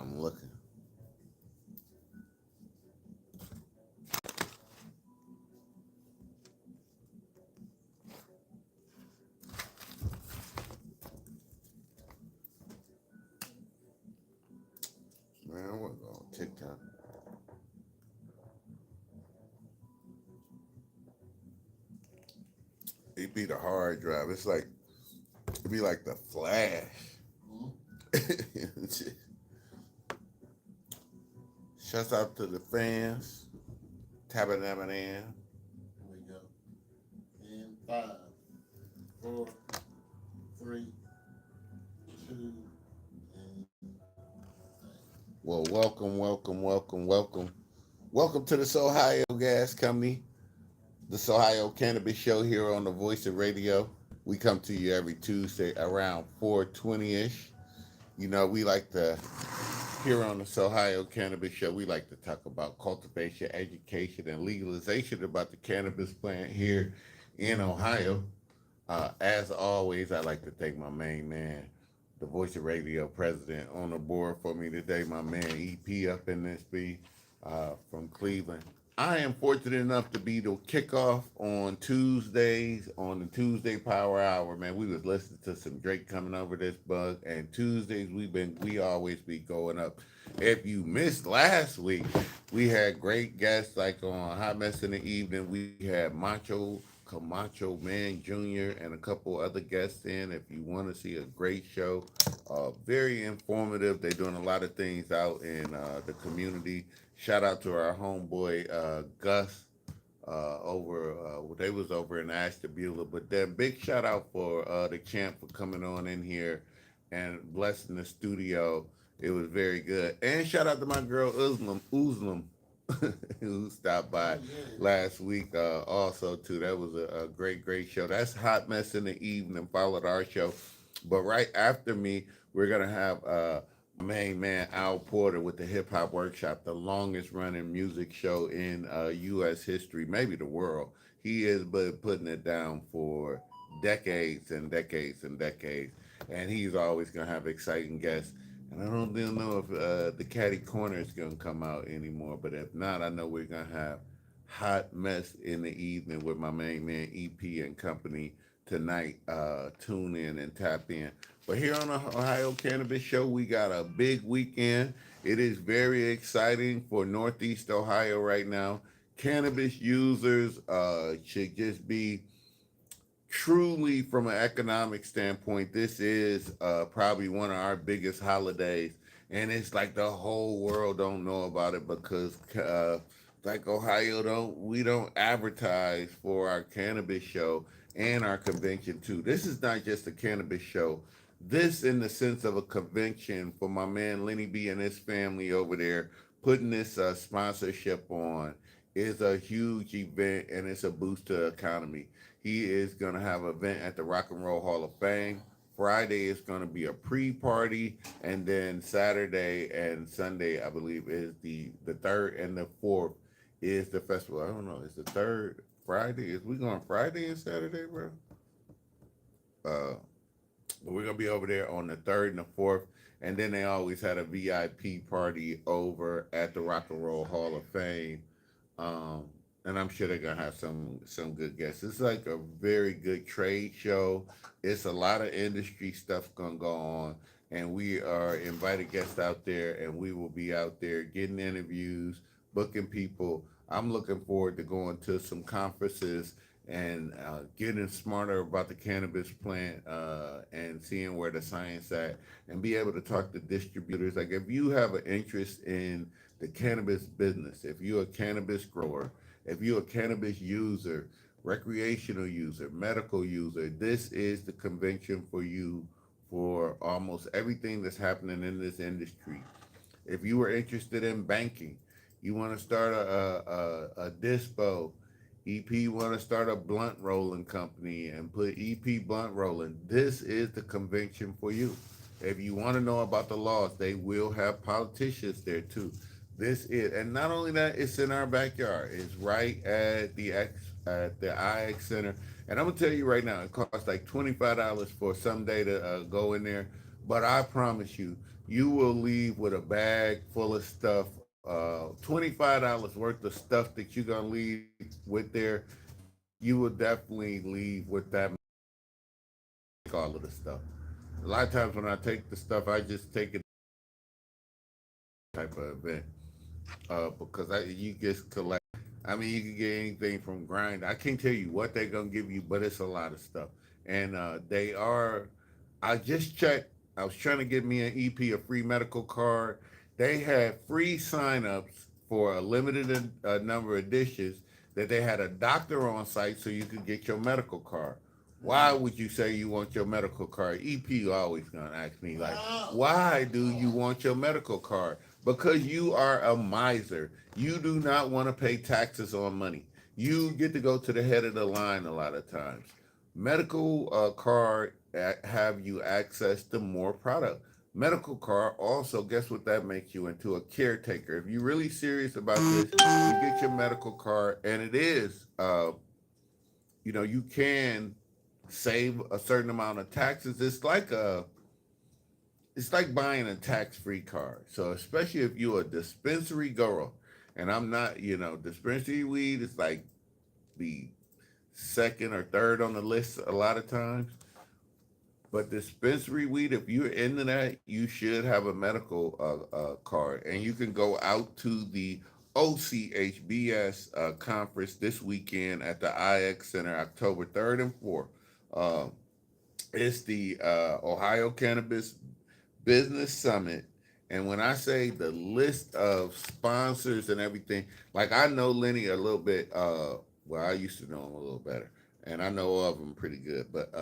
I'm looking. Man, I want to go on TikTok. It be the hard drive. It'd be like the flash. Shouts out to the fans. Tapping them in. Here we go. In 5, 4, 3, 2, and Well, welcome to the Sohigho Gas Company, the Sohigho Cannabis Show here on the Voice of Radio. We come to you every Tuesday around 4:20ish. You know, we like to here on the Sohigho Cannabis Show. We like to talk about cultivation, education, and legalization about the cannabis plant here in Ohio. As always, I like to thank my main man, the Voice of Radio president, on the board for me today, my man EP up in this B from Cleveland. I am fortunate enough to be the kickoff on Tuesdays on the Tuesday Power Hour. Man, we was listening to some Drake coming over this bug, and Tuesdays we always be going up. If you missed last week, we had great guests like on Hot Mess in the Evening. We had Macho Camacho Man Jr. and a couple other guests in. If you want to see a great show, very informative. They're doing a lot of things out in the community. Shout out to our homeboy Gus they was over in Ashtabula. But then big shout out for the champ for coming on in here and blessing the studio. It was very good. And shout out to my girl Uzlam who stopped by last week also too. That was a great show. That's Hot Mess in the Evening. Followed our show. But right after me, we're gonna have main man Al Porter with the Hip Hop Workshop, the longest running music show in U.S. history, maybe the world. He is but putting it down for decades and decades and decades, and he's always gonna have exciting guests. And I don't even know if the Caddy Corner is gonna come out anymore, but if not, I know we're gonna have Hot Mess in the Evening with my main man EP and company tonight. Tune in and tap in. But here on the Ohio Cannabis Show, we got a big weekend. It is very exciting for Northeast Ohio right now. Cannabis users should just be truly, from an economic standpoint, this is probably one of our biggest holidays. And it's like the whole world don't know about it because like Ohio we don't advertise for our cannabis show and our convention too. This is not just a cannabis show. This in the sense of a convention for my man Lenny B and his family over there putting this sponsorship on is a huge event and it's a boost to the economy. He is going to have an event at the Rock and Roll Hall of Fame. Friday is going to be a pre-party, and then Saturday and Sunday, I believe, is the third and the fourth is the festival. I don't know. Is the third Friday? Is we going Friday and Saturday, bro? But we're gonna be over there on the third and the fourth, and then they always had a VIP party over at the Rock and Roll Hall of Fame. Um, and I'm sure they're gonna have some good guests. It's like a very good trade show. It's a lot of industry stuff gonna go on, and we are invited guests out there, and we will be out there getting interviews, booking people. I'm looking forward to going to some conferences and getting smarter about the cannabis plant and seeing where the science at and be able to talk to distributors. Like if you have an interest in the cannabis business, if you're a cannabis grower, if you're a cannabis user, recreational user, medical user, this is the convention for you for almost everything that's happening in this industry. If you are interested in banking, you want to start a dispo, EP want to start a blunt rolling company and put EP blunt rolling. This is the convention for you. If you want to know about the laws, they will have politicians there too. This is, and not only that, it's in our backyard. It's right at the IX Center. And I'm gonna tell you right now, it costs like $25 for some day to go in there. But I promise you, you will leave with a bag full of stuff. $25 worth of stuff that you're gonna leave with there. You will definitely leave with that all of the stuff. A lot of times when I take the stuff, I just take it type of event because you just collect. I mean, you can get anything from grind. I can't tell you what they're gonna give you, but it's a lot of stuff. And they are. I just checked. I was trying to get me an EP, a free medical card. They had free signups for a limited number of dishes. That they had a doctor on site so you could get your medical card. Why would you say you want your medical card? EP always gonna ask me like, why do you want your medical card? Because you are a miser. You do not want to pay taxes on money. You get to go to the head of the line a lot of times. Medical card have you access to more product. Medical card also, guess what that makes you into? A caretaker. If you're really serious about this, you get your medical card, and it is, you can save a certain amount of taxes. It's like buying a tax-free card. So especially if you're a dispensary grower, and I'm not, dispensary weed is like the second or third on the list a lot of times. But dispensary weed, if you're into that, you should have a medical card, and you can go out to the OCHBS conference this weekend at the IX Center, October 3rd and 4th. Uh, it's the Ohio Cannabis Business Summit. And when I say the list of sponsors and everything, like I know Lenny a little bit. Well, I used to know him a little better, and I know of him pretty good. But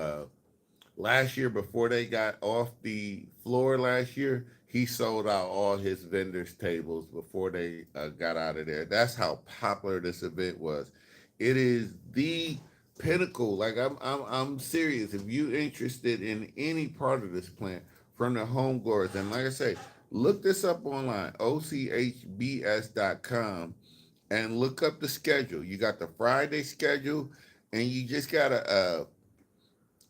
last year, before they got off the floor last year, he sold out all his vendors' tables before they got out of there. That's how popular this event was. It is the pinnacle. Like I'm serious. If you're interested in any part of this plant, from the home growers, and like I say, look this up online, ochbs.com, and look up the schedule. You got the Friday schedule, and you just gotta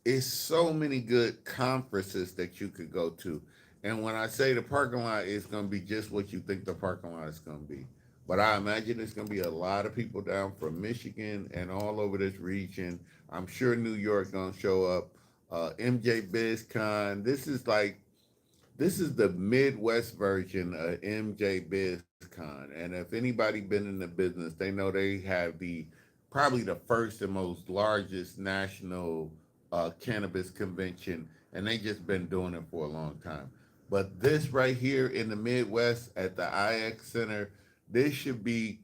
it's so many good conferences that you could go to. And when I say the parking lot is going to be just what you think the parking lot is going to be. But I imagine there's going to be a lot of people down from Michigan and all over this region. I'm sure New York going to show up. MJ BizCon. This is the Midwest version of MJ BizCon. And if anybody been in the business, they know they have the probably the first and most largest national cannabis convention, and they just been doing it for a long time. But this right here in the Midwest at the IX Center, this should be.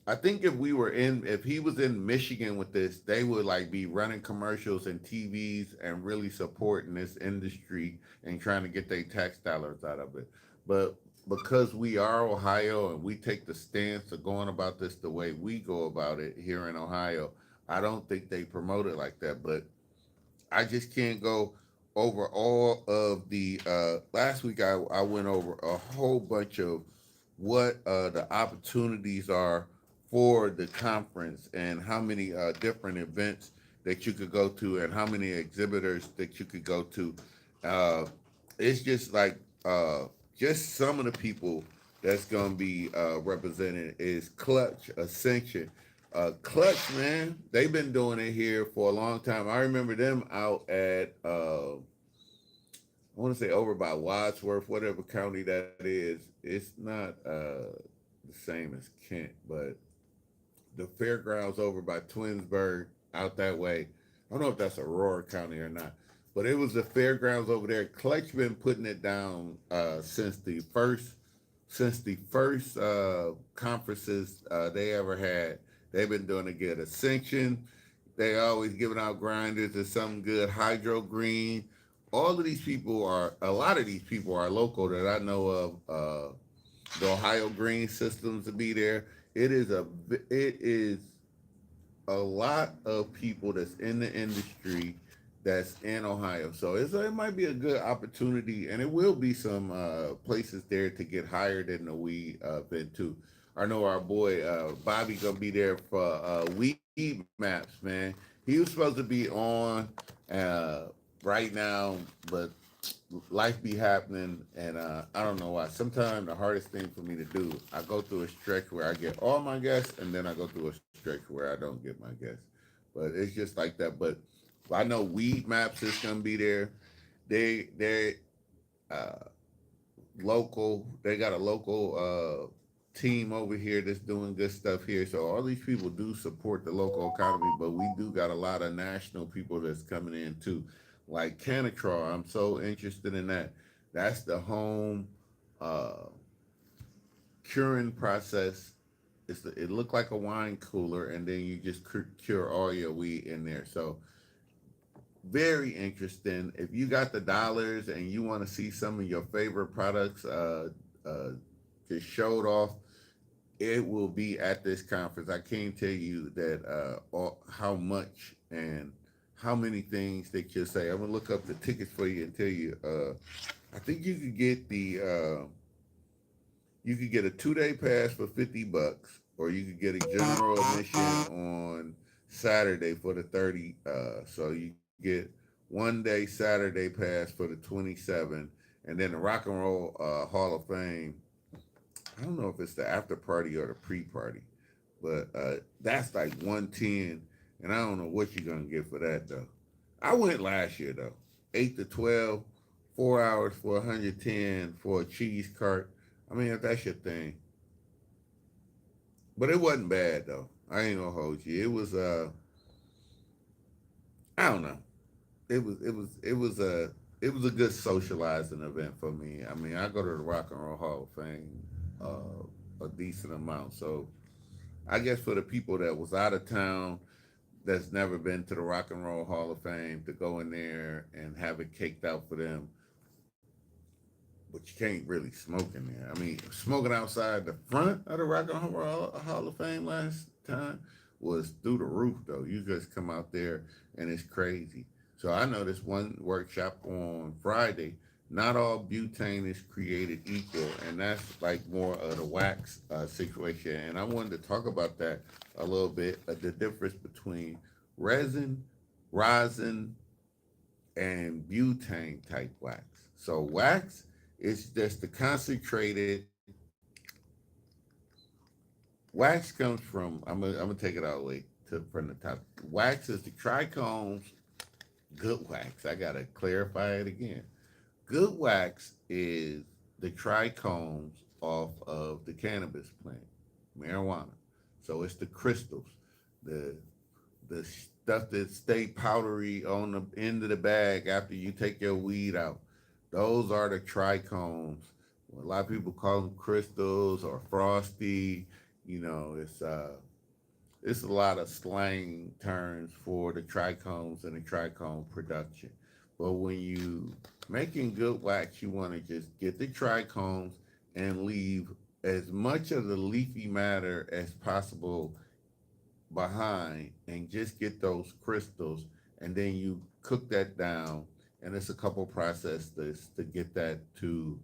I think if he was in Michigan with this, they would like be running commercials and TVs and really supporting this industry and trying to get their tax dollars out of it. But because we are Ohio and we take the stance of going about this the way we go about it here in Ohio, I don't think they promote it like that. But I just can't go over all of the last week I went over a whole bunch of what the opportunities are for the conference and how many different events that you could go to and how many exhibitors that you could go to. Uh, it's just like just some of the people that's going to be represented is Clutch Ascension. Clutch, man, they've been doing it here for a long time. I remember them out at I want to say over by Wadsworth, whatever county that is. It's not the same as Kent, but the fairgrounds over by Twinsburg out that way. I don't know if that's Aurora County or not, but it was the fairgrounds over there. Clutch been putting it down since the first conferences they ever had. They've been doing a good Ascension. They always giving out grinders or something good. Hydro Green. A lot of these people are local that I know of. The Ohio Green Systems to be there. It is a lot of people that's in the industry that's in Ohio. So it might be a good opportunity, and it will be some places there to get hired in the weed event too. I know our boy Bobby gonna be there for weed maps, man. He was supposed to be on right now, but life be happening, and I don't know why. Sometimes the hardest thing for me to do, I go through a stretch where I get all my guests, and then I go through a stretch where I don't get my guests. But it's just like that. But I know Weed Maps is gonna be there. They uh, local. They got a local team over here that's doing good stuff here. So all these people do support the local economy, but we do got a lot of national people that's coming in too, like Canacraw. I'm so interested in that. That's the home uh, curing process. It looked like a wine cooler, and then you just cure all your weed in there. So very interesting. If you got the dollars and you want to see some of your favorite products uh, just showed off, it will be at this conference. I can't tell you that how much and how many things that you'll say. I'm gonna look up the tickets for you and tell you. I think you could get a 2 day pass for $50, or you could get a general admission on Saturday for the 30. So you get 1 day Saturday pass for the 27, and then the Rock and Roll Hall of Fame. I don't know if it's the after party or the pre party, but that's like 110, and I don't know what you're gonna get for that though. I went last year though, 8 to 12, 4 hours for 110 for a cheese cart. I mean, if that's your thing, but it wasn't bad though. I ain't gonna hold you. It was I don't know. It was a good socializing event for me. I mean, I go to the Rock and Roll Hall of Fame a decent amount, so I guess for the people that was out of town that's never been to the Rock and Roll Hall of Fame to go in there and have it caked out for them, but you can't really smoke in there. I mean, smoking outside the front of the Rock and Roll Hall of Fame last time was through the roof, though. You just come out there and it's crazy. So I noticed one workshop on Friday. Not all butane is created equal, and that's like more of the wax situation. And I wanted to talk about that a little bit. The difference between resin, rosin, and butane type wax. So wax is just the concentrated wax comes from. I'm gonna take it all the way to from the top. Wax is the trichomes. Good wax. I gotta clarify it again. Good wax is the trichomes off of the cannabis plant, marijuana. So it's the crystals, the stuff that stay powdery on the end of the bag after you take your weed out. Those are the trichomes. A lot of people call them crystals or frosty. You know, it's a lot of slang terms for the trichomes and the trichome production. But when you making good wax, you want to just get the trichomes and leave as much of the leafy matter as possible behind, and just get those crystals, and then you cook that down, and it's a couple processes to get that to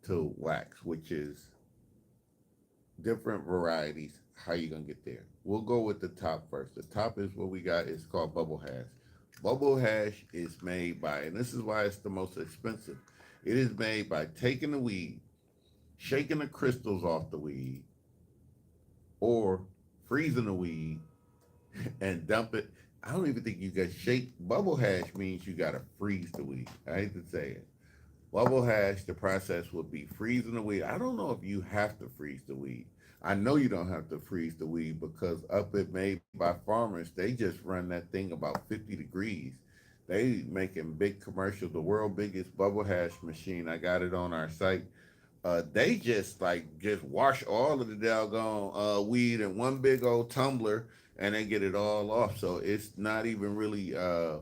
wax, which is different varieties. How you gonna get there? We'll go with the top first. The top is what we got. It's called bubble hash. Bubble hash is made by, and this is why it's the most expensive. It is made by taking the weed, shaking the crystals off the weed, or freezing the weed and dump it. I don't even think you can shake. Bubble hash means you gotta freeze the weed. I hate to say it. Bubble hash, the process would be freezing the weed. I don't know if you have to freeze the weed. I know you don't have to freeze the weed because up it made by farmers, they just run that thing about 50 degrees. They making big commercials. The world biggest bubble hash machine. I got it on our site. They just wash all of the doggone weed in one big old tumbler, and they get it all off. So it's not even really a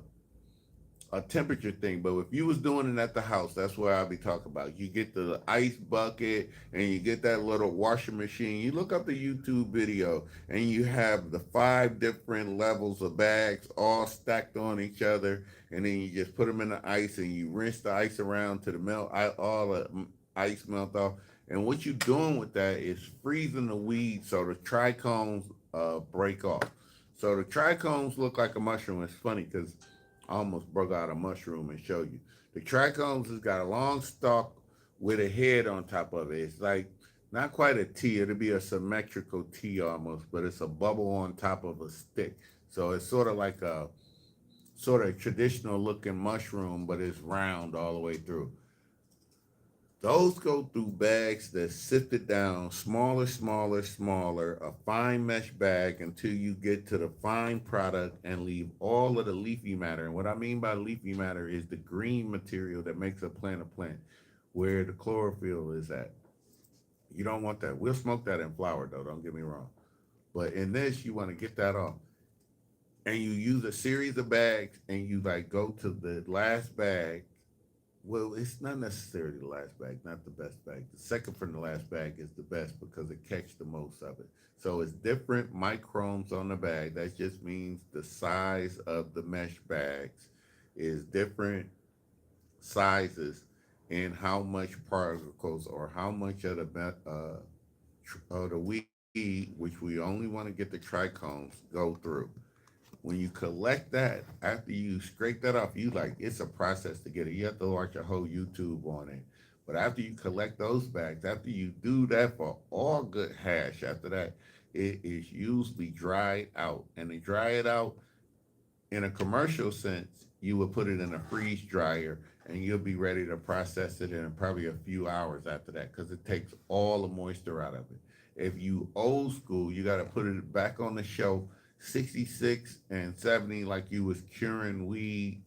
temperature thing. But if you was doing it at the house, that's what I'll be talking about. You get the ice bucket and you get that little washing machine. You look up the YouTube video and you have the 5 different levels of bags all stacked on each other, and then you just put them in the ice and you rinse the ice around to the melt all the ice melt off. And what you're doing with that is freezing the weed so the trichomes break off. So the trichomes look like a mushroom. It's funny because I almost broke out a mushroom and show you. The trichomes has got a long stalk with a head on top of it. It's like not quite a T. It'll be a symmetrical T almost, but it's a bubble on top of a stick. So it's sort of like a sort of traditional looking mushroom, but it's round all the way through. Those go through bags that sifted down smaller, smaller, smaller, a fine mesh bag until you get to the fine product and leave all of the leafy matter. And what I mean by leafy matter is the green material that makes a plant, where the chlorophyll is at. You don't want that. We'll smoke that in flour though, don't get me wrong. But in this, you want to get that off. And you use a series of bags and you like go to the last bag. Well, it's not necessarily the last bag, not the best bag. The second from the last bag is the best because it catches the most of it. So it's different microns on the bag. That just means the size of the mesh bags is different sizes and how much particles or how much of the weed, which we only want to get the trichomes, go through. When you collect that, after you scrape that off, you like it's a process to get it. You have to watch a whole YouTube on it. But after you collect those bags, after you do that for all good hash, after that, it is usually dried out. And to dry it out in a commercial sense, you would put it in a freeze dryer and you'll be ready to process it in probably a few hours after that because it takes all the moisture out of it. If you old school, you got to put it back on the shelf 66 and 70 like you was curing weed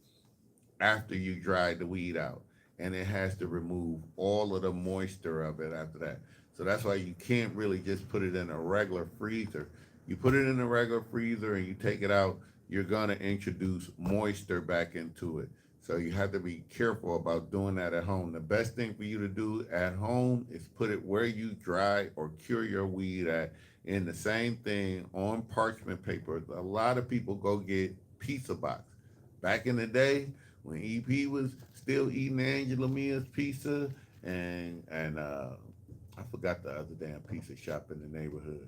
after you dried the weed out. And it has to remove all of the moisture of it after that. So that's why you can't really just put it in a regular freezer. You put it in a regular freezer and you take it out, you're going to introduce moisture back into it. So you have to be careful about doing that at home. The best thing for you to do at home is put it where you dry or cure your weed at in the same thing on parchment paper. A lot of people go get pizza box. Back in the day, when EP was still eating Angela Mia's pizza and I forgot the other damn pizza shop in the neighborhood.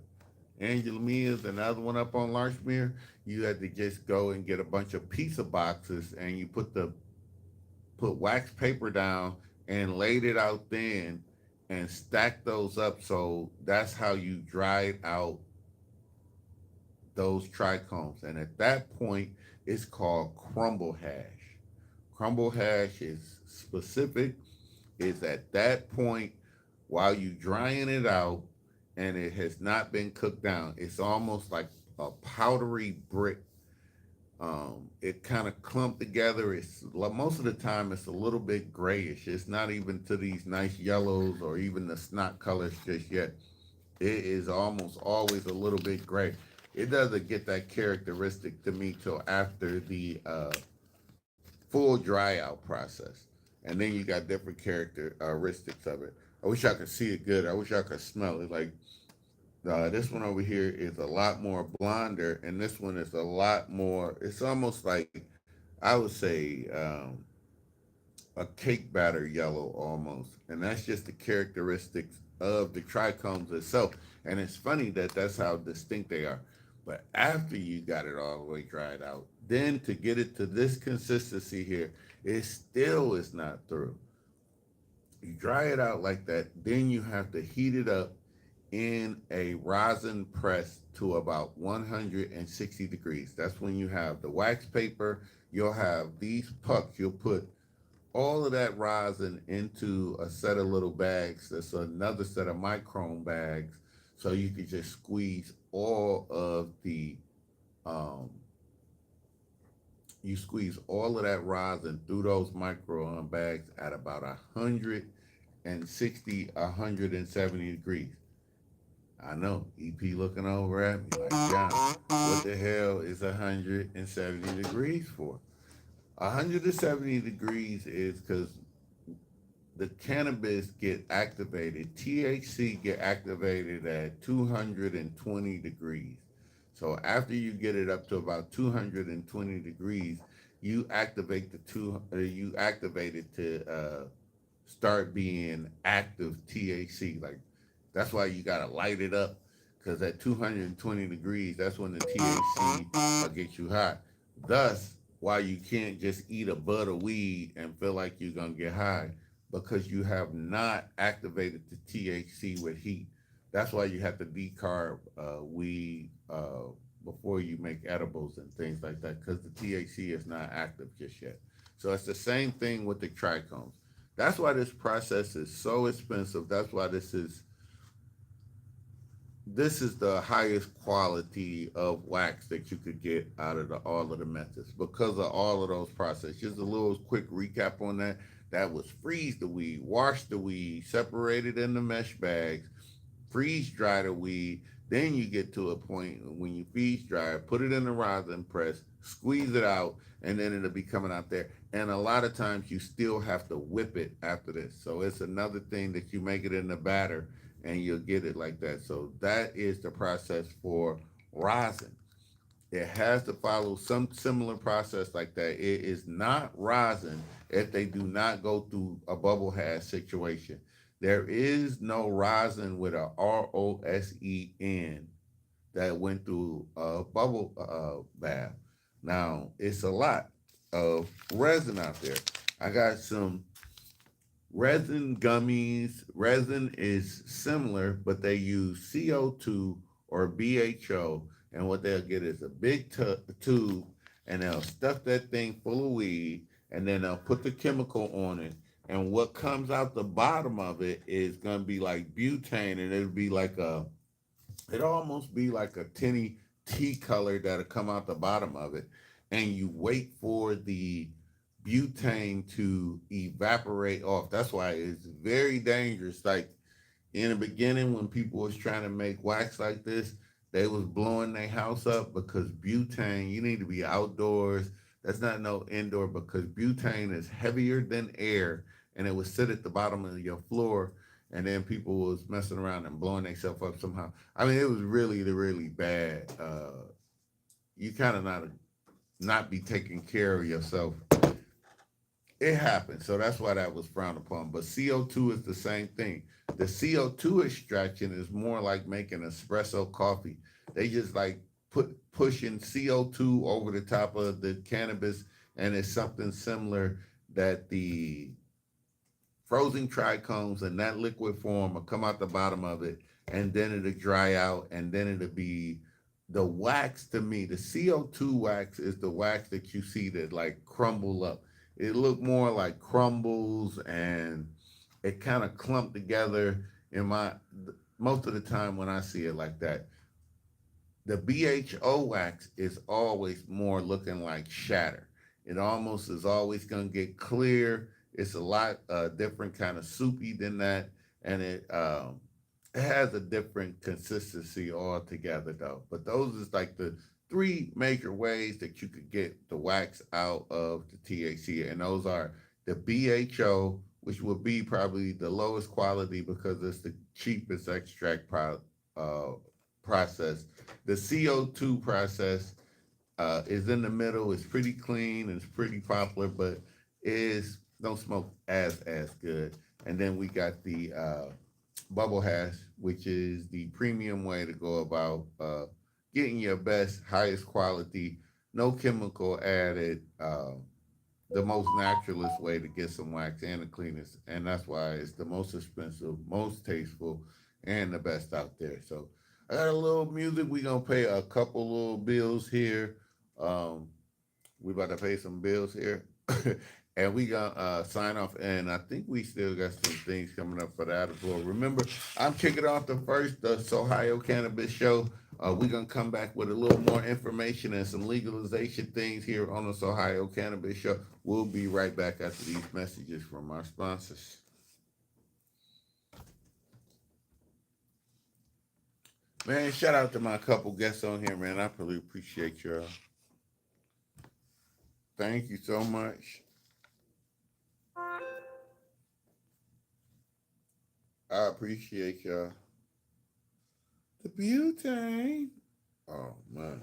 Angela Mia's and the other one up on Larchmere, you had to just go and get a bunch of pizza boxes and you put wax paper down and laid it out thin and stacked those up. So that's how you dried out those trichomes. And at that point, it's called crumble hash. Crumble hash is specific, is at that point while you drying it out and it has not been cooked down. It's almost like a powdery brick. It kind of clumped together. It's most of the time it's a little bit grayish. It's not even to these nice yellows or even the snot colors just yet. It is almost always a little bit gray. It doesn't get that characteristic to me till after the full dry out process, and then you got different characteristics of it. I wish I could see it good. I wish I could smell it. Like this one over here is a lot more blonder, and this one is a lot more. It's almost like I would say a cake batter yellow almost, and that's just the characteristics of the trichomes itself. And it's funny that that's how distinct they are. But after you got it all the way dried out, then to get it to this consistency here, it still is not through. You dry it out like that, then you have to heat it up in a rosin press to about 160 degrees. That's when you have the wax paper. You'll have these pucks. You'll put all of that rosin into a set of little bags. That's another set of micron bags. So you can just squeeze all of um, you squeeze all of that rosin through those micron bags at about 160, 170 degrees. I know EP looking over at me like, John, what the hell is 170 degrees for? 170 degrees is because the cannabis get activated, THC get activated at 220 degrees. So after you get it up to about 220 degrees, you activate it to start being active THC. Like that's why you gotta light it up because at 220 degrees, that's when the THC will get you hot. Thus, why you can't just eat a bud of weed and feel like you're gonna get high, because you have not activated the THC with heat. That's why you have to decarb weed before you make edibles and things like that, because the THC is not active just yet. So it's the same thing with the trichomes. That's why this process is so expensive. That's why this is the highest quality of wax that you could get out of all of the methods, because of all of those processes. Just a little quick recap on that. That was freeze the weed, wash the weed, separate it in the mesh bags, freeze dry the weed. Then you get to a point when you freeze dry it, put it in the rosin press, squeeze it out, and then it'll be coming out there. And a lot of times you still have to whip it after this. So it's another thing that you make it in the batter and you'll get it like that. So that is the process for rosin. It has to follow some similar process like that. It is not rosin if they do not go through a bubble hash situation. There is no rosin with a ROSEN that went through a bubble bath. Now, it's a lot of resin out there. I got some resin gummies. Resin is similar, but they use CO2 or BHO, and what they'll get is a big tube, and they'll stuff that thing full of weed, and then they'll put the chemical on it. And what comes out the bottom of it is gonna be like butane, and it'll almost be like a tinny tea color that'll come out the bottom of it. And you wait for the butane to evaporate off. That's why it's very dangerous. Like in the beginning, when people was trying to make wax like this, they was blowing their house up, because butane, you need to be outdoors. That's not no indoor, because butane is heavier than air, and it would sit at the bottom of your floor, and then people was messing around and blowing themselves up somehow. I mean, it was really, really bad. You kind of not be taking care of yourself. It happened, so that's why that was frowned upon. But CO2 is the same thing. The CO2 extraction is more like making espresso coffee. They just like pushing CO2 over the top of the cannabis, and it's something similar that the frozen trichomes in that liquid form will come out the bottom of it, and then it'll dry out, and then it'll be the wax. To me, the CO2 wax is the wax that you see that like crumble up. It look more like crumbles, and it kind of clumped together in my most of the time when I see it like that. The BHO wax is always more looking like shatter. It almost is always going to get clear. It's a lot different kind of soupy than that, and it has a different consistency altogether though. But those is like the three major ways that you could get the wax out of the THC, and those are the BHO, which would be probably the lowest quality because it's the cheapest extract process. The CO2 process is in the middle. It's pretty clean. It's pretty popular, but is don't smoke as good. And then we got the bubble hash, which is the premium way to go about getting your best, highest quality, no chemical added, the most naturalist way to get some wax, and the cleanest. And that's why it's the most expensive, most tasteful, and the best out there. So I got a little music. We gonna pay a couple little bills here. Um, we about to pay some bills here. And we gonna sign off. And I think we still got some things coming up for that as well. Remember, I'm kicking off the first Sohigho Cannabis show. We're gonna come back with a little more information and some legalization things here on the Sohigho Cannabis show. We'll be right back after these messages from our sponsors. Man, shout out to my couple guests on here, man. I really appreciate y'all. Thank you so much. I appreciate y'all. The butane. Oh man.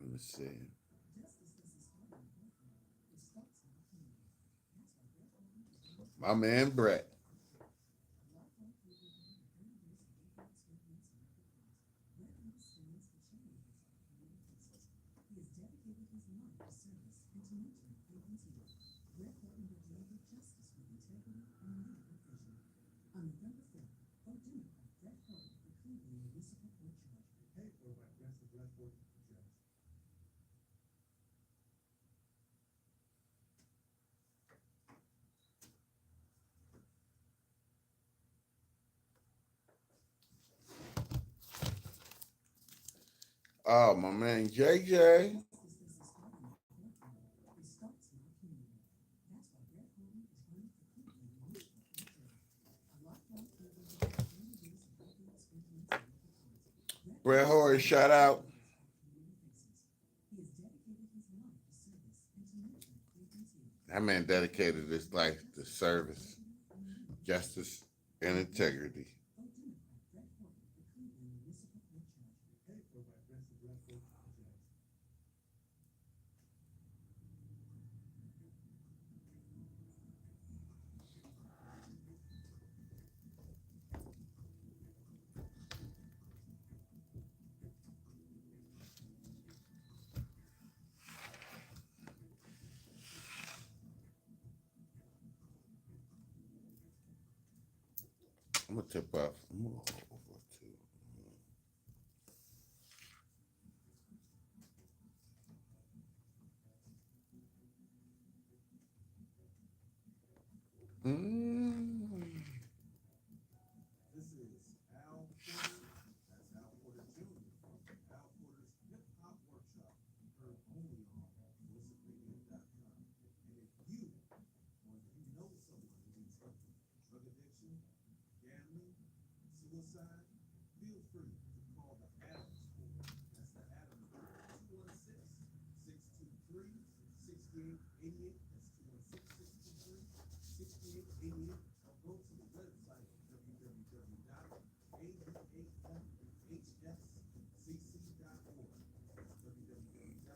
Let me see. My man Brett. Oh, my man, JJ. Brett Horry, shout out. That man dedicated his life to service, justice, and integrity. I'm gonna tip off. I'm gonna go over to. Mm.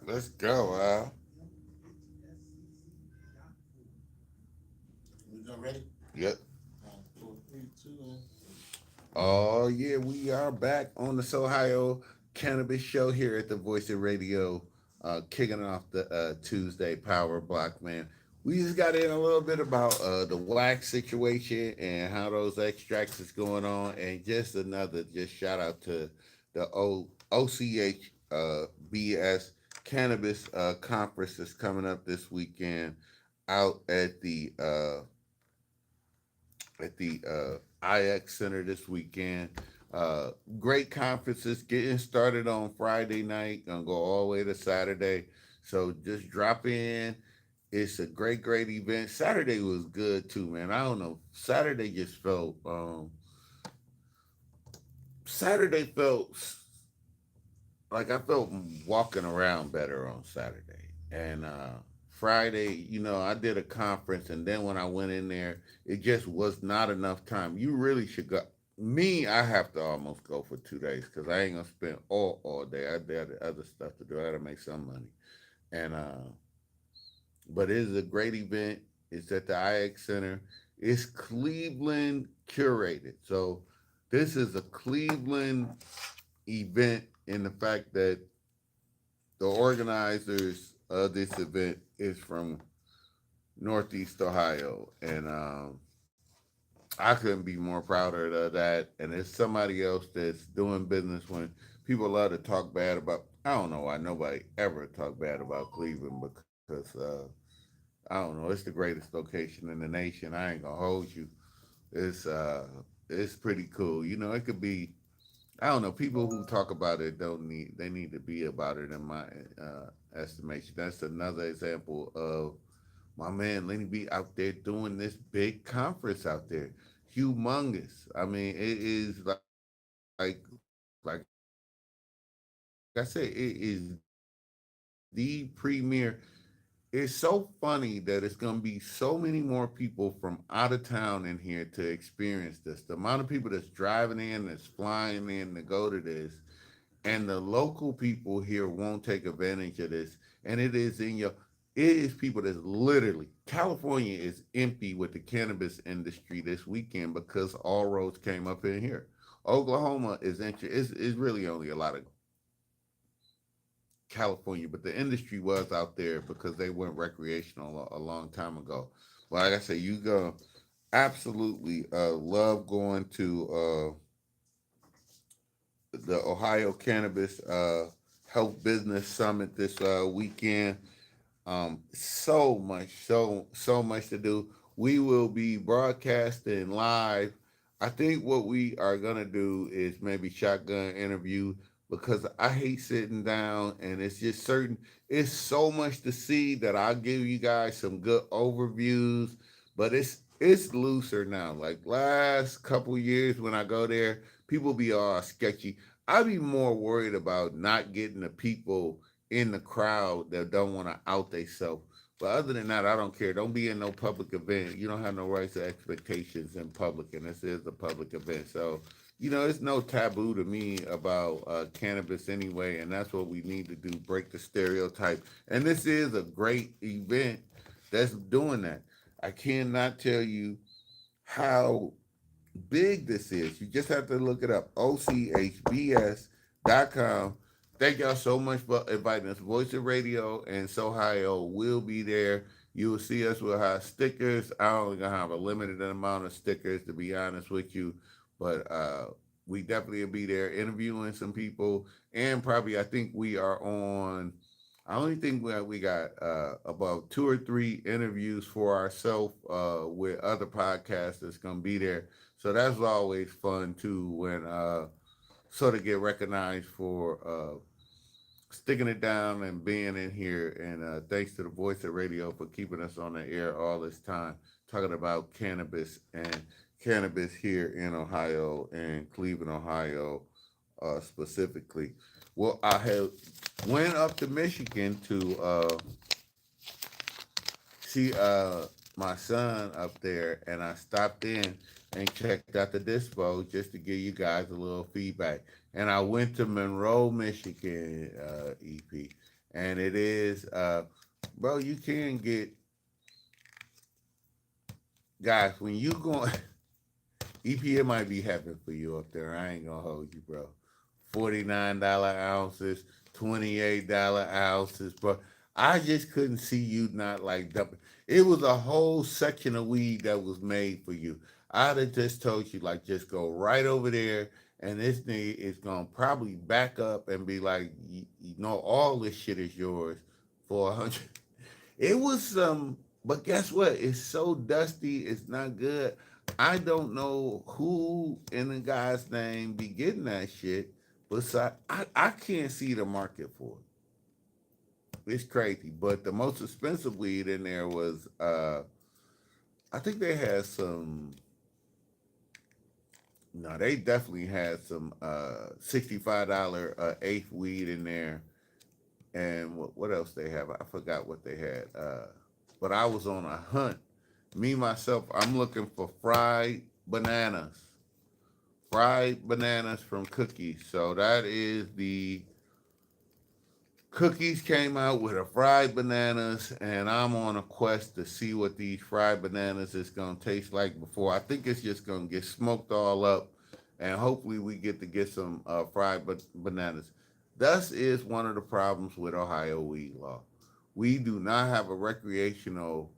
Let's go, Al. We done ready? Yep. 4, 3, 2, and Oh yeah, we are back on the Sohigho Cannabis Show here at the Voice of Radio, kicking off the Tuesday Power Block. Man, we just got in a little bit about the wax situation and how those extracts is going on, and just another just shout out to the OCH BS Cannabis conference that's coming up this weekend out at the IX Center this weekend. Uh, Great conferences getting started on Friday night, gonna go all the way to Saturday. So just drop in. It's a great event. Saturday was good too, man. I don't know. Saturday felt like I felt walking around better on Saturday. And Friday, I did a conference, and then when I went in there, it just was not enough time. You really should go. Me, I have to almost go for 2 days because I ain't gonna spend all day. I got other stuff to do. I gotta make some money. And but it is a great event. It's at the IX Center. It's Cleveland curated. So this is a Cleveland event in the fact that the organizers of this event is from Northeast Ohio, and I couldn't be more prouder of that. And it's somebody else that's doing business when people love to talk bad about. I don't know why nobody ever talk bad about Cleveland because I don't know. It's the greatest location in the nation. I ain't gonna hold you. It's uh, it's pretty cool. It could be. I don't know. People who talk about it don't need. They need to be about it in my estimation. That's another example of my man Lenny B out there doing this big conference out there, humongous. I mean, it is like I said, it is the premier. It's so funny that it's gonna be so many more people from out of town in here to experience this. The amount of people that's driving in, that's flying in to go to this, and the local people here won't take advantage of this. And it is people that's literally California is empty with the cannabis industry this weekend because all roads came up in here. Oklahoma is really only a lot of California, but the industry was out there because they went recreational a long time ago. But like I say, you go absolutely love going to the Ohio Cannabis Health Business Summit this weekend. So much to do. We will be broadcasting live. I think what we are gonna do is maybe shotgun interview because I hate sitting down and it's just certain. It's so much to see that I'll give you guys some good overviews, but it's looser now. Like last couple years when I go there, people be all sketchy. I be more worried about not getting the people in the crowd that don't want to out themselves. But other than that, I don't care. Don't be in no public event. You don't have no rights or expectations in public, and this is a public event. So, it's no taboo to me about cannabis anyway, and that's what we need to do: break the stereotype. And this is a great event that's doing that. I cannot tell you how big this is. You just have to look it up. OCHBS.com. Thank y'all so much for inviting us. Voice of Radio and Sohigho will be there. You will see us. We'll have stickers. I only gonna have a limited amount of stickers, to be honest with you, but we definitely will be there interviewing some people, and probably I think we are on. I only think we got about two or three interviews for ourselves with other podcasts that's gonna be there. So that's always fun too when sort of get recognized for sticking it down and being in here. And thanks to the Voice of Radio for keeping us on the air all this time, talking about cannabis here in Ohio and Cleveland, Ohio, specifically. Well, I have went up to Michigan to see my son up there, and I stopped in and checked out the dispo just to give you guys a little feedback. And I went to Monroe, Michigan, EP, and it is, bro. You can get guys when you go. EP, it might be heaven for you up there. I ain't gonna hold you, bro. $49 ounces, $28 ounces, bro. I just couldn't see you not like dumping. It was a whole section of weed that was made for you. I'd have just told you, like, just go right over there, and this thing is gonna probably back up and be like, all this shit is yours for 100. It was but guess what? It's so dusty. It's not good. I don't know who in the guy's name be getting that shit, but I can't see the market for it. It's crazy. But the most expensive weed in there was I think they had some. No, they definitely had some $65 eighth weed in there, and what else they have? I forgot what they had. But I was on a hunt. Me myself, I'm looking for fried bananas from Cookies. So that is the Cookies came out with a fried bananas, and I'm on a quest to see what these fried bananas is gonna taste like before. I think it's just gonna get smoked all up, and hopefully we get to get some fried bananas. Thus is one of the problems with Ohio weed law. We do not have a recreational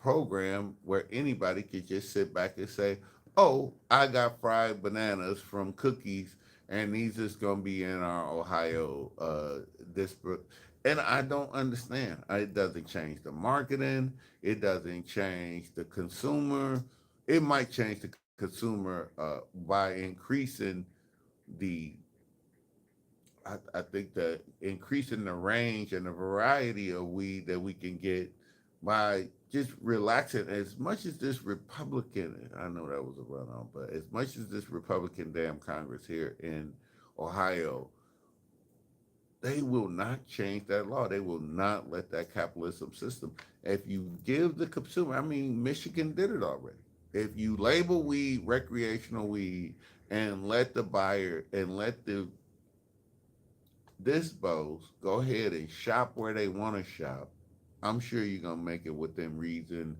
program where anybody could just sit back and say, "Oh, I got fried bananas from Cookies, and these is gonna be in our Ohio district." And I don't understand. It doesn't change the marketing. It doesn't change the consumer. It might change the consumer by increasing the I think that increasing the range and the variety of weed that we can get by just relaxing as much as this Republican, I know that was a run on, but as much as this Republican damn Congress here in Ohio, they will not change that law. They will not let that capitalism system. If you give the consumer, I mean, Michigan did it already. If you label weed recreational weed and let the buyer and let the dispos go ahead and shop where they want to shop, I'm sure you're gonna make it within reason.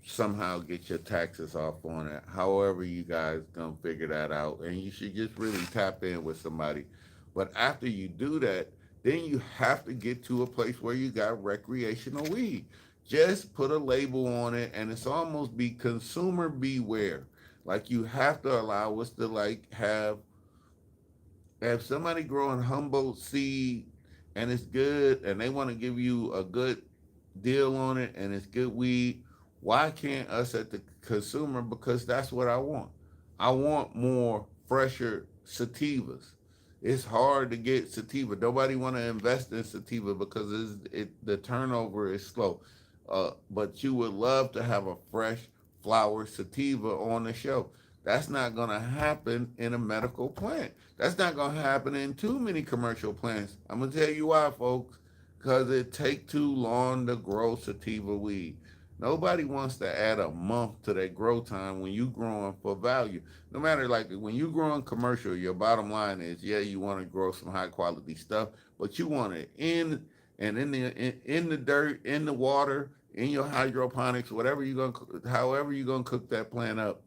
Somehow get your taxes off on it. However, you guys gonna figure that out, and you should just really tap in with somebody. But after you do that, then you have to get to a place where you got recreational weed. Just put a label on it, and it's almost be consumer beware. Like you have to allow us to like have somebody growing Humboldt seed and it's good, and they want to give you a good deal on it, and it's good weed. Why can't us at the consumer? Because that's what I want. I want more fresher sativas. It's hard to get sativa. Nobody want to invest in sativa because the turnover is slow. But you would love to have a fresh flower sativa on the shelf. That's not going to happen in a medical plant. That's not going to happen in too many commercial plants. I'm going to tell you why, folks. Because it take too long to grow sativa weed. Nobody wants to add a month to their grow time when you growing for value. No matter like when you growing commercial, your bottom line is yeah, you want to grow some high quality stuff, but you want it in the dirt, in the water, in your hydroponics, whatever you gonna however you gonna cook that plant up,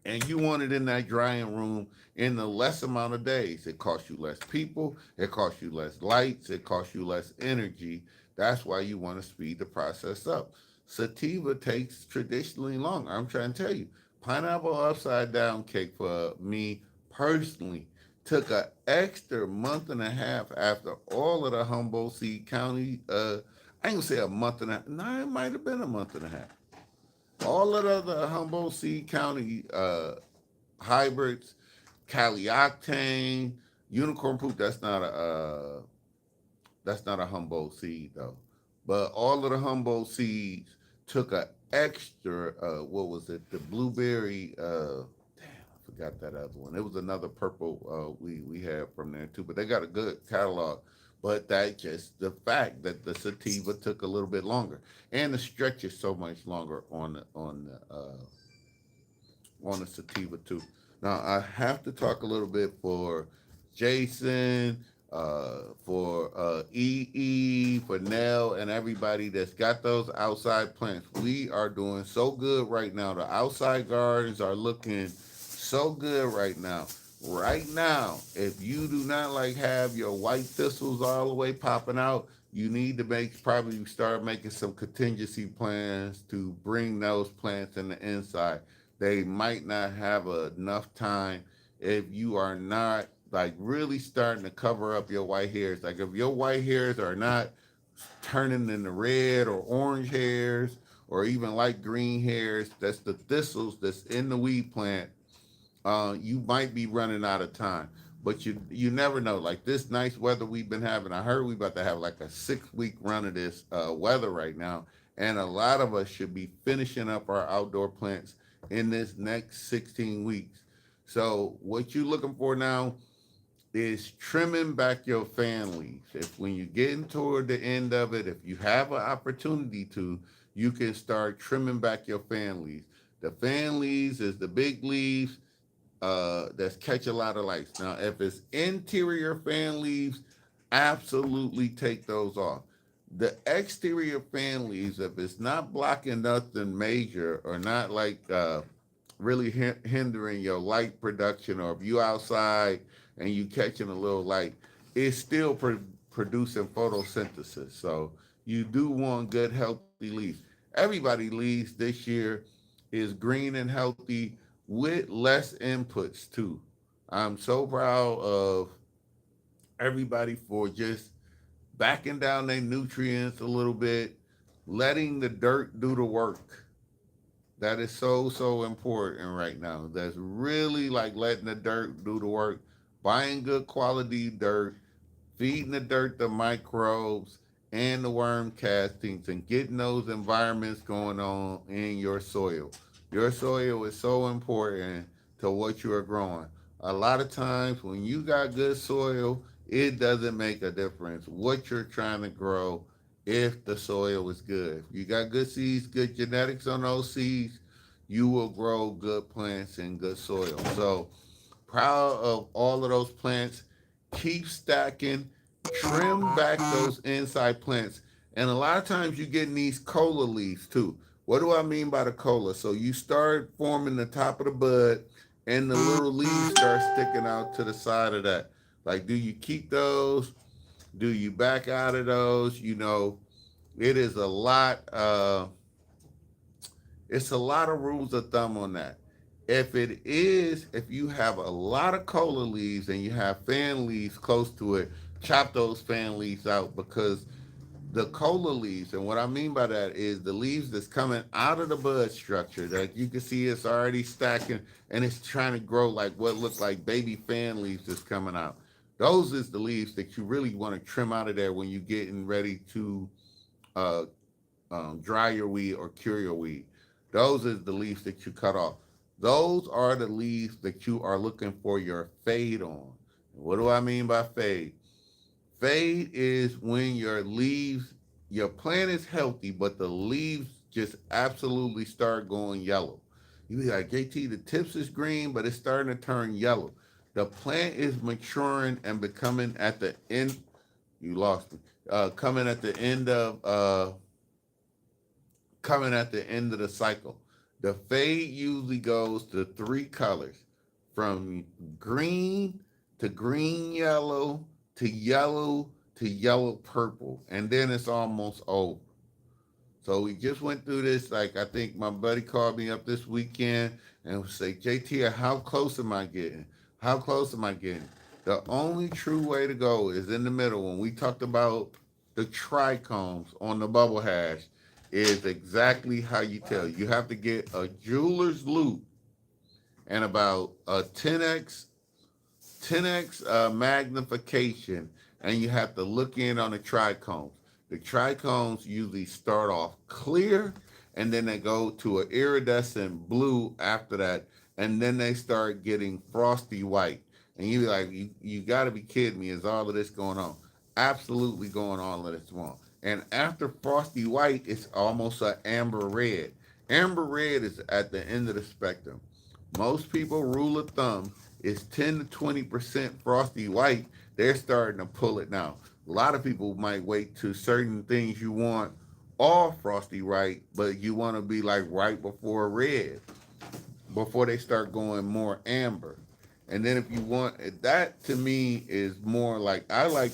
and you want it in that drying room in the less amount of days. It costs you less people, it costs you less lights, it costs you less energy. That's why you want to speed the process up. Sativa takes traditionally longer. I'm trying to tell you, pineapple upside down cake for me personally took an extra month and a half after all of the Humboldt Seed County. I ain't gonna say a month and a half. No, it might have been a month and a half. All of the Humboldt Seed County hybrids, Cali Octane, Unicorn Poop. That's not a Humboldt seed though. But all of the Humboldt seeds took a extra. What was it? The blueberry. Damn, I forgot that other one. It was another purple we had from there too. But they got a good catalog. But that just the fact that the sativa took a little bit longer, and the stretch is so much longer on the sativa too. Now I have to talk a little bit for Jason, for EE, for Nell, and everybody that's got those outside plants. We are doing so good right now. The outside gardens are looking so good right now. Right now, if you do not like have your white thistles all the way popping out, you need to probably start making some contingency plans to bring those plants in the inside. They might not have enough time if you are not like really starting to cover up your white hairs. Like if your white hairs are not turning into red or orange hairs or even light green hairs, that's the thistles that's in the weed plant. You might be running out of time. But you never know. Like this nice weather we've been having, I heard we about to have like a 6 week run of this weather right now, and a lot of us should be finishing up our outdoor plants in this next 16 weeks. So what you looking for now is trimming back your fan leaves. If when you're getting toward the end of it, if you have an opportunity to, you can start trimming back your fan leaves. The fan leaves is the big leaves that's catch a lot of lights. Now, if it's interior fan leaves, absolutely take those off. The exterior fan leaves, if it's not blocking nothing major or not like really hindering your light production, or if you outside and you catching a little light, it's still producing photosynthesis. So you do want good healthy leaves. Everybody leaves this year is green and healthy with less inputs too. I'm so proud of everybody for just backing down their nutrients a little bit, letting the dirt do the work. That is so important right now. That's really like letting the dirt do the work, buying good quality dirt, feeding the dirt the microbes and the worm castings, and getting those environments going on in your soil. Your soil is so important to what you are growing. A lot of times when you got good soil, it doesn't make a difference what you're trying to grow if the soil is good. If you got good seeds, good genetics on those seeds, you will grow good plants in good soil. So proud of all of those plants. Keep stacking, trim back those inside plants. And a lot of times you get these cola leaves too. What do I mean by the cola? So you start forming the top of the bud and the little leaves start sticking out to the side of that. Like, do you keep those? Do you back out of those? It is a lot. It's a lot of rules of thumb on that. If you have a lot of cola leaves and you have fan leaves close to it, chop those fan leaves out because the cola leaves, and what I mean by that is the leaves that's coming out of the bud structure that you can see it's already stacking and it's trying to grow like what look like baby fan leaves that's coming out. Those is the leaves that you really want to trim out of there when you're getting ready to uh, dry your weed or cure your weed. Those is the leaves that you cut off. Those are the leaves that you are looking for your fade on. What do I mean by fade? Fade is when your plant is healthy, but the leaves just absolutely start going yellow. You be like, JT, the tips is green, but it's starting to turn yellow. The plant is maturing and becoming at the end. You lost me. Coming at the end of coming at the end of the cycle. The fade usually goes to three colors from green to green yellow to yellow purple. And then it's almost over. So we just went through this. Like, I think my buddy called me up this weekend and was say, JT, how close am I getting? How close am I getting? The only true way to go is in the middle. When we talked about the trichomes on the bubble hash, is exactly how you tell. You have to get a jeweler's loop and about a 10x magnification, and you have to look in on the trichomes. The trichomes usually start off clear, and then they go to an iridescent blue after that, and then they start getting frosty white. And you be like, you got to be kidding me! Is all of this going on? Absolutely going on. Let us on. And after frosty white, it's almost an amber red. Amber red is at the end of the spectrum. Most people, rule of thumb, is 10 to 20% frosty white. They're starting to pull it now. A lot of people might wait to certain things you want all frosty white, but you want to be like right before red, before they start going more amber. And then if you want that, to me is more like I like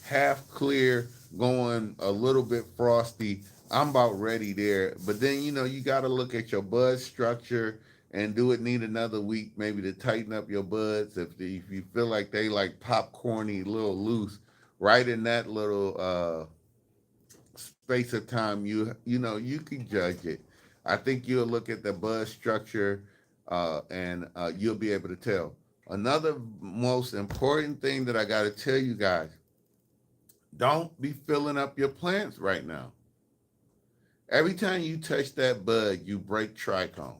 half clear going a little bit frosty. I'm about ready there. But then you got to look at your bud structure and do it need another week maybe to tighten up your buds if you feel like they like popcorny, little loose, right in that little space of time. You can judge it. I think you'll look at the bud structure and you'll be able to tell. Another most important thing that I got to tell you guys: don't be filling up your plants right now. Every time you touch that bud, you break trichome.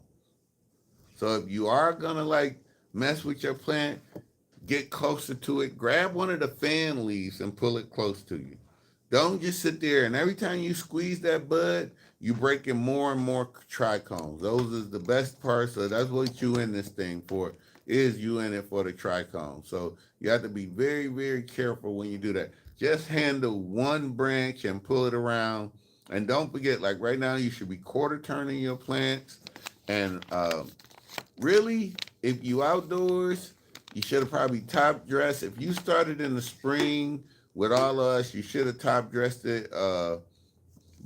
So if you are gonna like mess with your plant, get closer to it. Grab one of the fan leaves and pull it close to you. Don't just sit there and every time you squeeze that bud, you breaking more and more trichomes. Those is the best part. So that's what you in this thing for. Is you in it for the trichome. So you have to be very, very careful when you do that. Just handle one branch and pull it around. And don't forget, like right now, you should be quarter turning your plants. And really, if you outdoors, you should have probably top dressed. If you started in the spring with all of us, you should have top dressed it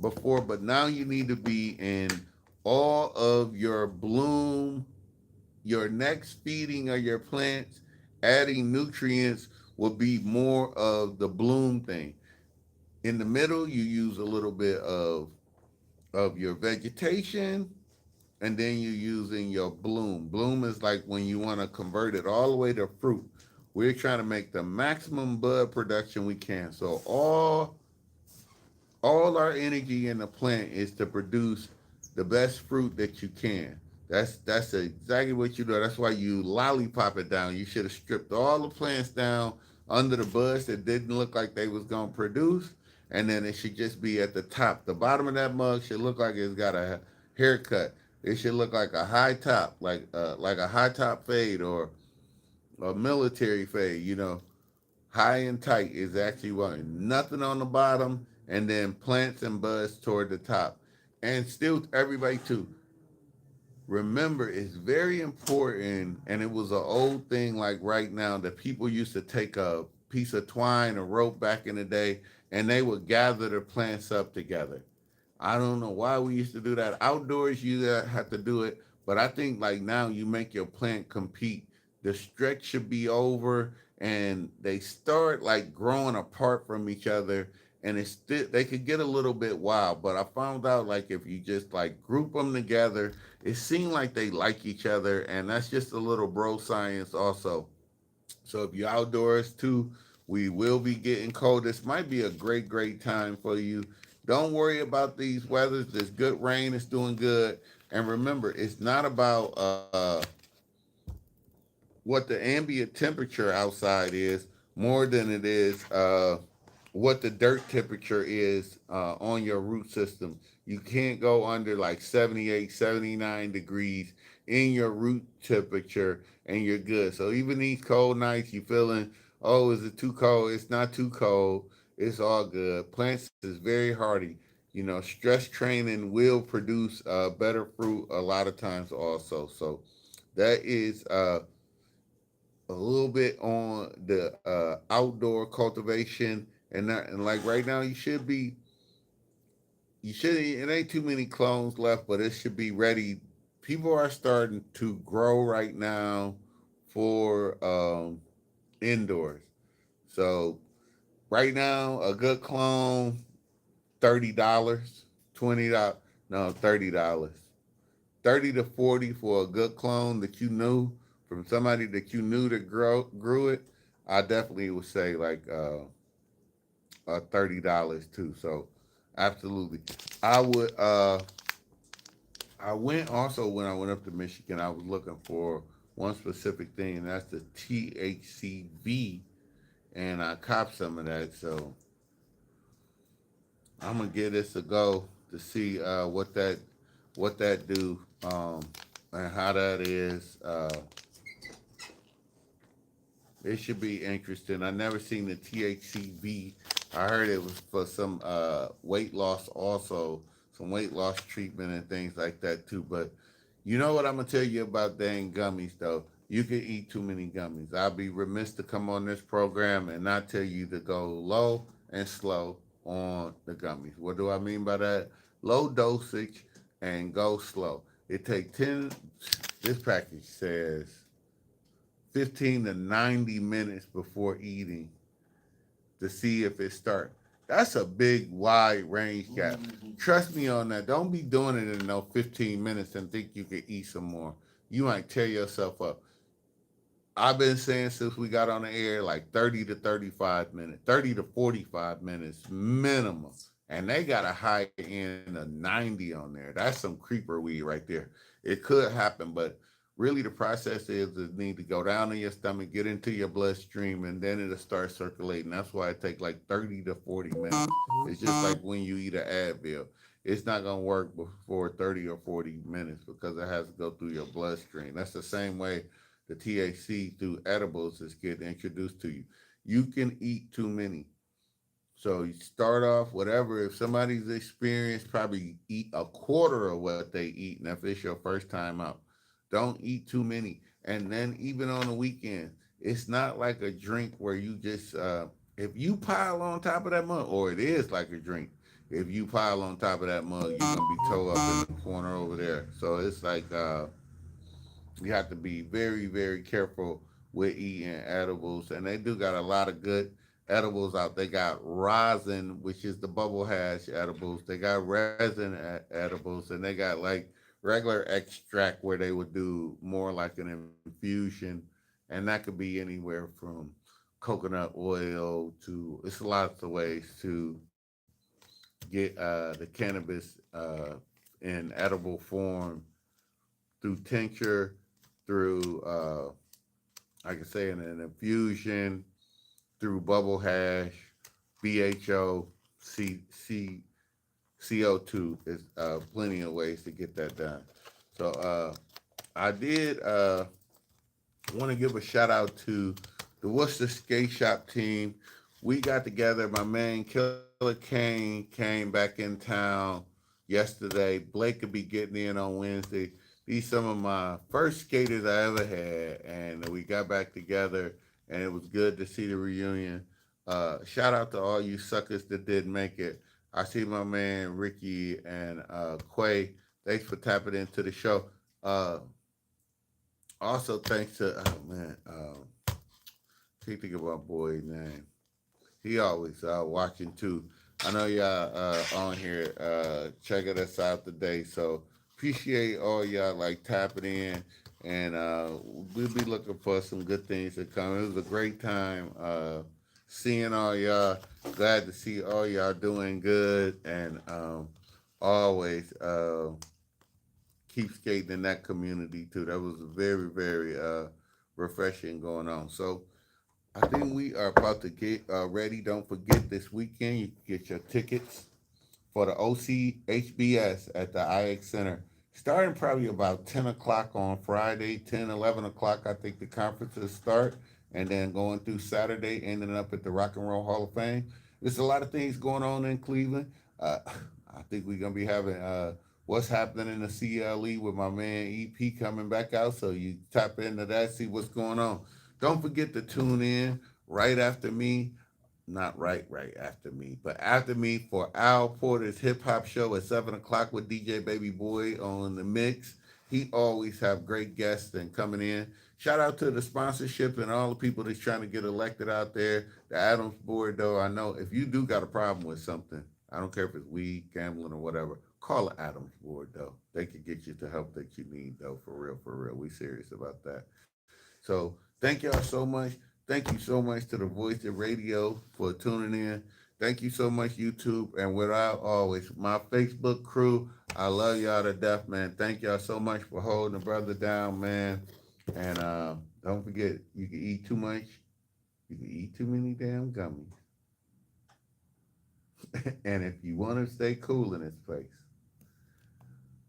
before. But now you need to be in all of your bloom, your next feeding of your plants, adding nutrients will be more of the bloom thing. In the middle, you use a little bit of your vegetation, and then you're using your bloom. Bloom is like when you want to convert it all the way to fruit. We're trying to make the maximum bud production we can. So all our energy in the plant is to produce the best fruit that you can. That's exactly what you do. That's why you lollipop it down. You should have stripped all the plants down under the buds that didn't look like they was gonna produce, and then it should just be at the top. The bottom of that mug should look like it's got a haircut. It should look like a high top, like a high top fade or a military fade. High and tight is actually what nothing on the bottom, and then plants and buds toward the top. And still, everybody too. Remember, it's very important, and it was an old thing like right now that people used to take a piece of twine or rope back in the day, and they would gather the plants up together. I don't know why we used to do that. Outdoors, you have to do it, but I think like now you make your plant compete. The stretch should be over, and they start like growing apart from each other, and it's still they could get a little bit wild. But I found out like if you just like group them together, it seemed like they like each other, and that's just a little bro science also. So if you're outdoors too, we will be getting cold. This might be a great time for you. Don't worry about these weathers. There's good rain. It's doing good. And remember, it's not about what the ambient temperature outside is more than it is what the dirt temperature is on your root system. You can't go under like 78, 79 degrees in your root temperature and you're good. So even these cold nights, you feeling, oh, is it too cold? It's not too cold. It's all good. Plants is very hardy. You know, stress training will produce better fruit a lot of times also. So that is a little bit on the outdoor cultivation and that, and like right now you should it ain't too many clones left, but it should be ready. People are starting to grow right now for indoors. So right now a good clone $30, $20, no $30. 30 to 40 for a good clone that you knew from somebody that you knew that grew it. I definitely would say like $30 too. So absolutely. I would I went also when I went up to Michigan, I was looking for one specific thing, and that's the THCV, and I copped some of that. So I'm gonna give this a go to see what that do and how that is. It should be interesting. I never seen the THCV. I heard it was for some weight loss also, some weight loss treatment and things like that too. But you know what I'm gonna tell you about dang gummies though? You can eat too many gummies. I'll be remiss to come on this program and not tell you to go low and slow on the gummies. What do I mean by that? Low dosage and go slow. It take 10. This package says 15 to 90 minutes before eating to see if it starts. That's a big, wide range gap. Trust me on that. Don't be doing it in no 15 minutes and think you can eat some more. You might tear yourself up. I've been saying since we got on the air like 30 to 35 minutes, 30 to 45 minutes minimum. And they got a high end of 90 on there. That's some creeper weed right there. It could happen, but really the process is it need to go down in your stomach, get into your bloodstream, and then it'll start circulating. That's why it takes like 30 to 40 minutes. It's just like when you eat an Advil. It's not gonna work before 30 or 40 minutes because it has to go through your bloodstream. That's the same way the THC through edibles is getting introduced to you. You can eat too many. So you start off whatever. If somebody's experienced, probably eat a quarter of what they eat, and if it's your first time out, don't eat too many. And then even on the weekend, it's not like a drink where you just if you pile on top of that mug, or it is like a drink. If you pile on top of that mug, you're gonna be towed up in the corner over there. So it's like you have to be very careful with eating edibles, and they do got a lot of good edibles out. They got rosin, which is the bubble hash edibles. They got resin edibles, and they got like regular extract where they would do more like an infusion, and that could be anywhere from coconut oil to it's lots of ways to get the cannabis in edible form through tincture, through I can say in an infusion, through bubble hash, BHO, CO2. There's plenty of ways to get that done. So I did want to give a shout out to the Worcester Skate Shop team. We got together. My man Killer Kane came back in town yesterday. Blake could be getting in on Wednesday. These some of my first skaters I ever had, and we got back together and it was good to see the reunion. Shout out to all you suckers that did make it. I see my man Ricky and Quay. Thanks for tapping into the show. Uh, Also, thanks to can't think of my boy name. He always watching too. I know y'all on here checking us out today, so appreciate all y'all like tapping in, and we'll be looking for some good things to come. It was a great time seeing all y'all. Glad to see all y'all doing good, and always keep skating in that community too. That was very very refreshing going on. So I think we are about to get ready. Don't forget this weekend you can get your tickets for the OCHBS at the IX Center. Starting probably about 10 o'clock on Friday, 10, 11 o'clock, I think the conferences start, and then going through Saturday, ending up at the Rock and Roll Hall of Fame. There's a lot of things going on in Cleveland. I think we're going to be having what's happening in the CLE with my man EP coming back out. So you tap into that, see what's going on. Don't forget to tune in right after me, not right after me, but after me for Al Porter's hip hop show at 7 o'clock with DJ Baby Boy on the mix. He always have great guests and coming in. Shout out to the sponsorship and all the people that's trying to get elected out there. The Adams board, though, I know if you do got a problem with something, I don't care if it's weed, gambling, or whatever, call the Adams board, though. They can get you the help that you need, though, for real, for real. We serious about that. So thank y'all so much. Thank you so much to the Voice of Radio for tuning in. Thank you so much, YouTube. And without always, my Facebook crew, I love y'all to death, man. Thank y'all so much for holding the brother down, man. And don't forget, you can eat too much. You can eat too many damn gummies. And if you want to stay cool in this place,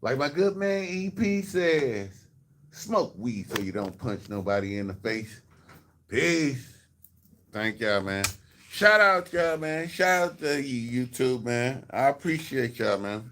like my good man EP says, smoke weed so you don't punch nobody in the face. Peace. Thank y'all, man. Shout out y'all, man. Shout out to you, YouTube, man. I appreciate y'all, man.